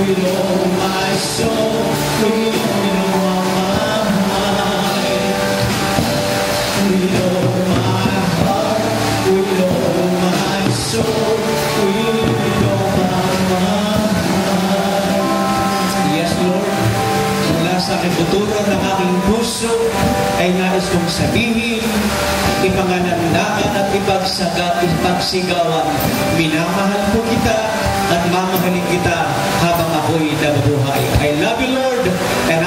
with all my soul, with all my mind, with all my heart, with all my soul, with all my mind. Yes, Lord. Mula sa aking buturo ng aking puso ay nais kong sabihin, ipanganandaan at ipagsigawan. Minamahal po kita at mamahalin kita habang ako'y nabubuhay. I love you, Lord, and